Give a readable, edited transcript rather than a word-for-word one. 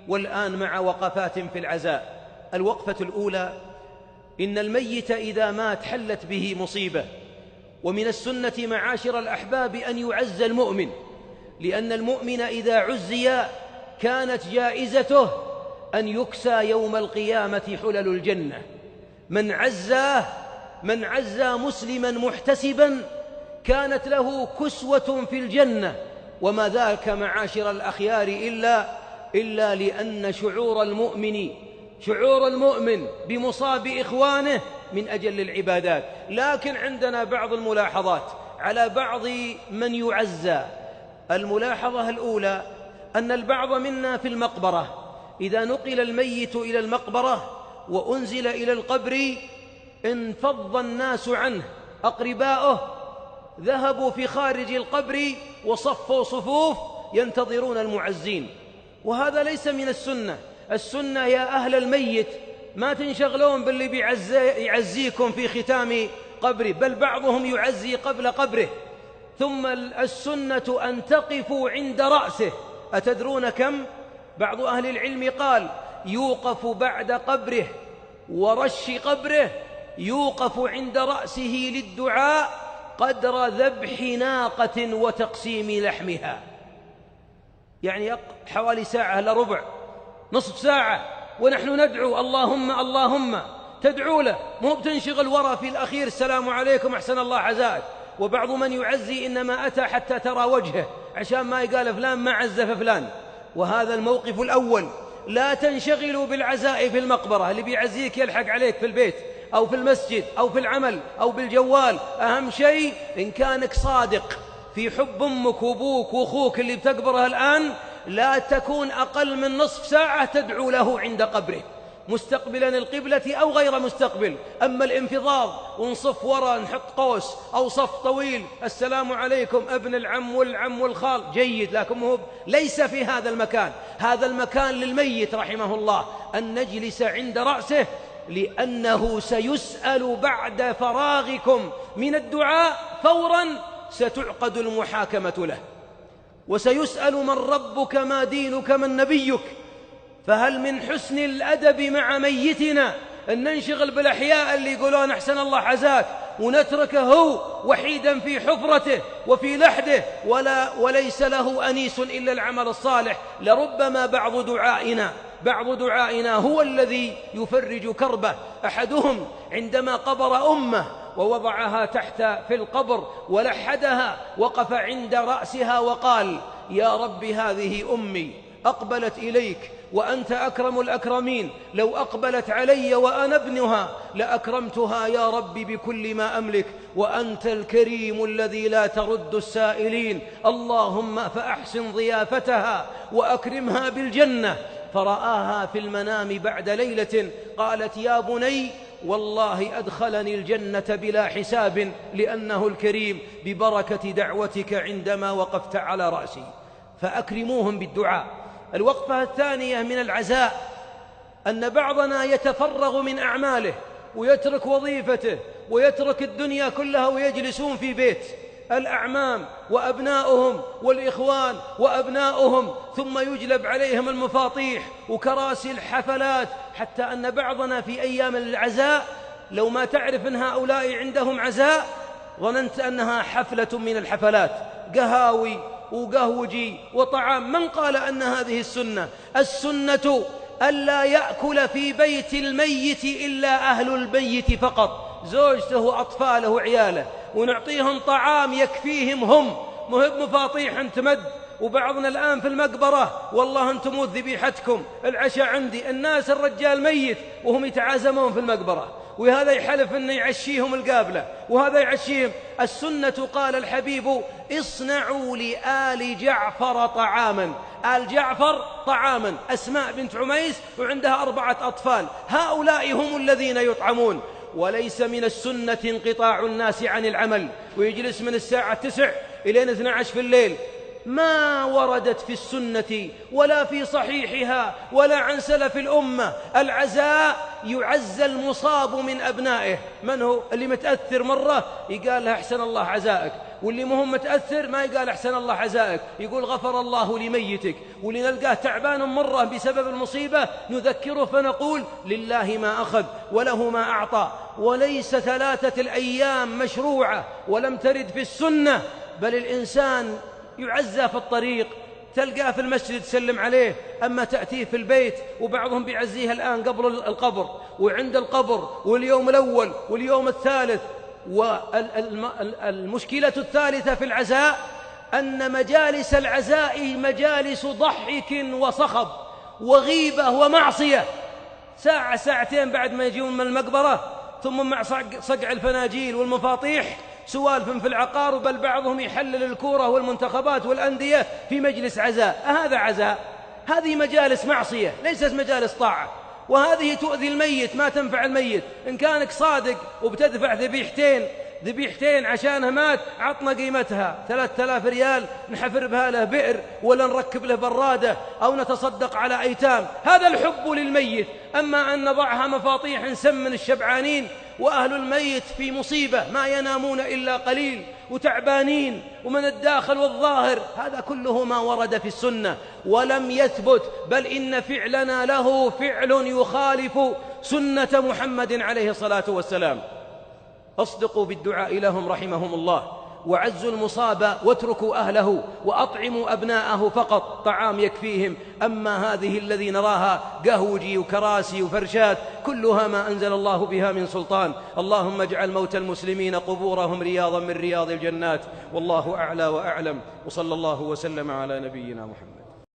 والآن مع وقفات في العزاء. الوقفة الأولى: إن الميت إذا مات حلت به مصيبة، ومن السنة معاشر الأحباب أن يعز المؤمن، لأن المؤمن إذا عزي كانت جائزته أن يكسى يوم القيامة حلل الجنة. من عزى مسلما محتسبا كانت له كسوة في الجنة، وما ذاك معاشر الأخيار إلا لأن شعور المؤمن بمصاب إخوانه من أجل العبادات. لكن عندنا بعض الملاحظات على بعض من يعزى. الملاحظة الأولى: أن البعض منا في المقبرة إذا نقل الميت إلى المقبرة وأنزل إلى القبر انفض الناس عنه، أقرباؤه ذهبوا في خارج القبر وصفوا صفوف ينتظرون المعزين، وهذا ليس من السنة. السنة يا أهل الميت ما تنشغلون باللي يعزيكم في ختام قبره، بل بعضهم يعزي قبل قبره. ثم السنة أن تقفوا عند رأسه. أتدرون كم؟ بعض أهل العلم قال يوقف بعد قبره ورش قبره، يوقف عند رأسه للدعاء قدر ذبح ناقة وتقسيم لحمها، يعني حوالي ساعة إلا ربع، نصف ساعة، ونحن ندعو اللهم تدعو له، مو بتنشغل وراء في الأخير السلام عليكم أحسن الله عزاءك. وبعض من يعزي إنما أتى حتى ترى وجهه عشان ما يقال فلان ما عزف فلان. وهذا الموقف الأول. لا تنشغلوا بالعزاء في المقبرة، اللي بيعزيك يلحق عليك في البيت أو في المسجد أو في العمل أو بالجوال. أهم شيء إن كانك صادق في حب أمك وأبوك وأخوك اللي بتقبره الآن، لا تكون أقل من نصف ساعة تدعو له عند قبره، مستقبلا القبلة أو غير مستقبل. أما الانفضاض ونصف وراء نحط قوس أو صف طويل السلام عليكم ابن العم والعم والخال جيد، لكن ليس في هذا المكان. هذا المكان للميت رحمه الله أن نجلس عند رأسه، لأنه سيسأل بعد فراغكم من الدعاء فورا، ستعقد المحاكمة له، وسيسأل من ربك ما دينك من نبيك. فهل من حسن الأدب مع ميتنا أن ننشغل بالأحياء اللي يقولون أحسن الله عزاك ونتركه هو وحيدا في حفرته وفي لحده وليس له أنيس إلا العمل الصالح؟ لربما بعض دعائنا هو الذي يفرج كربه. أحدهم عندما قبر أمه ووضعها تحت في القبر ولحدها وقف عند رأسها وقال: يا رب هذه أمي أقبلت إليك وأنت أكرم الأكرمين، لو أقبلت علي وأنا ابنها لأكرمتها يا رب بكل ما أملك، وأنت الكريم الذي لا ترد السائلين، اللهم فأحسن ضيافتها وأكرمها بالجنة. فرآها في المنام بعد ليلة قالت: يا بني والله أدخلني الجنة بلا حساب لأنه الكريم ببركة دعوتك عندما وقفت على رأسي. فأكرموهم بالدعاء. الوقفة الثانية من العزاء أن بعضنا يتفرغ من أعماله ويترك وظيفته ويترك الدنيا كلها ويجلسون في بيت الأعمام وأبناؤهم والإخوان وأبناؤهم، ثم يجلب عليهم المفاطيح وكراسي الحفلات، حتى أن بعضنا في أيام العزاء لو ما تعرف أن هؤلاء عندهم عزاء ظننت أنها حفلة من الحفلات، قهاوي وقهوجي وطعام. من قال أن هذه السنة ألا يأكل في بيت الميت إلا أهل البيت فقط، زوجته وأطفاله وعياله، ونعطيهم طعام يكفيهم هم، مهب مفاطيح تمد. وبعضنا الآن في المقبرة والله أنتم موت ذبيحتكم، العشاء عندي، الناس الرجال ميت وهم يتعازمون في المقبرة، وهذا يحلف أنه يعشيهم القابلة وهذا يعشيهم. السنة قال الحبيب: اصنعوا لآل جعفر طعاما. آل جعفر طعاما، أسماء بنت عميس وعندها 4 أطفال، هؤلاء هم الذين يطعمون. وليس من السنة انقطاع الناس عن العمل ويجلس من الساعة 9 إلى 12 في الليل. ما وردت في السنة ولا في صحيحها ولا عن سلف الأمة. العزاء يعزى المصاب من أبنائه. من هو اللي متأثر مرة يقال له أحسن الله عزائك، واللي مهم متأثر ما يقال أحسن الله عزائك، يقول غفر الله لميتك. واللي نلقاه تعبان مرة بسبب المصيبة نذكره فنقول لله ما أخذ وله ما أعطى. وليس 3 الأيام مشروعة ولم ترد في السنة، بل الإنسان يعزى في الطريق، تلقاه في المسجد تسلم عليه، أما تأتيه في البيت، وبعضهم بيعزيها الآن قبل القبر وعند القبر واليوم الأول واليوم الثالث. والمشكلة الثالثة في العزاء أن مجالس العزاء مجالس ضحك وصخب وغيبة ومعصية. ساعة ساعتين بعد ما يجون من المقبرة، ثم مع صقع الفناجيل والمفاطيح سوالف في العقار، بل بعضهم يحلل الكورة والمنتخبات والأندية في مجلس عزاء. هذا عزاء؟ هذه مجالس معصية ليست مجالس طاعة، وهذه تؤذي الميت ما تنفع الميت. إن كانك صادق وبتدفع ذبيحتين عشانها مات، عطنا قيمتها 3000 ريال نحفر بها له بئر ولا نركب له برادة أو نتصدق على أيتام. هذا الحب للميت. أما أن نضعها مفاطيح نسمن الشبعانين، وأهل الميت في مصيبة ما ينامون إلا قليل وتعبانين ومن الداخل والظاهر، هذا كله ما ورد في السنة ولم يثبت، بل إن فعلنا له فعل يخالف سنة محمد عليه الصلاة والسلام. اصدقوا بالدعاء لهم رحمهم الله، وعزوا المصاب واتركوا أهله، وأطعموا أبناءه فقط، طعام يكفيهم. أما هذه الذي نراها قهوجي وكراسي وفرشات كلها ما أنزل الله بها من سلطان. اللهم اجعل موتى المسلمين قبورهم رياضا من رياض الجنات، والله أعلى وأعلم، وصلى الله وسلم على نبينا محمد.